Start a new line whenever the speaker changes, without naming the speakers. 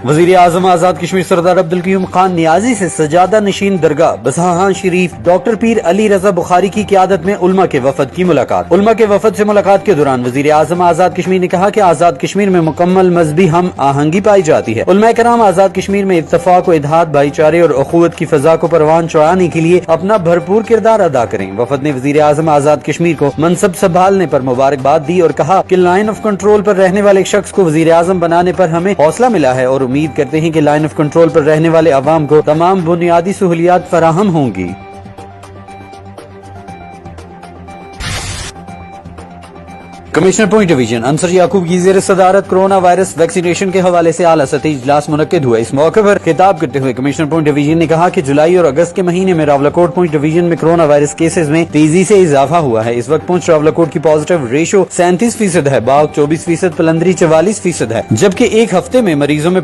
वजीर आजम आजाद कश्मीर सरदार अब्दुल क़य्यूम खान नियाजी से सजादा नशीन दरगाह बसहां शरीफ डॉक्टर पीर अली रजा बुखारी की क़यादत में उलमा के वफद की मुलाकात। उलमा के वफद से मुलाकात के दौरान वजीर आजम आजाद कश्मीर ने कहा कि आजाद कश्मीर में मुकम्मल मजहबी हम आहंगी पाई जाती है। उलमा कराम आजाद कश्मीर में इत्तफाक व इत्तेहाद, भाईचारे और अखुवत की फजा को परवान चढ़ाने के लिए अपना भरपूर किरदार अदा करें। वफद ने वजीर आजम आजाद कश्मीर को मनसब संभालने पर मुबारकबाद दी और कहा कि लाइन ऑफ कंट्रोल पर रहने वाले शख्स को वजीर आजम बनाने पर हमें हौसला मिला है और उम्मीद करते हैं कि लाइन ऑफ कंट्रोल पर रहने वाले अवाम को तमाम बुनियादी सहूलियात फराहम होंगी। कमिश्नर पॉइंट डिवीजन अंसर याकूब की ज़ेर सदारत कोरोना वायरस वैक्सीनेशन के हवाले से आला सतही इजलास मुनक्किद हुआ। इस मौके पर खिताब करते हुए कमिश्नर पॉइंट डिवीजन ने कहा कि जुलाई और अगस्त के महीने में रावलाकोट पॉइंट डिवीजन में कोरोना वायरस केसेस में तेजी से इजाफा हुआ है। इस वक्त पुंछ रावलाकोट की पॉजिटिव रेशो 37% है, बाग 24%, पलंदरी 44% है, जबकि एक हफ्ते में मरीजों में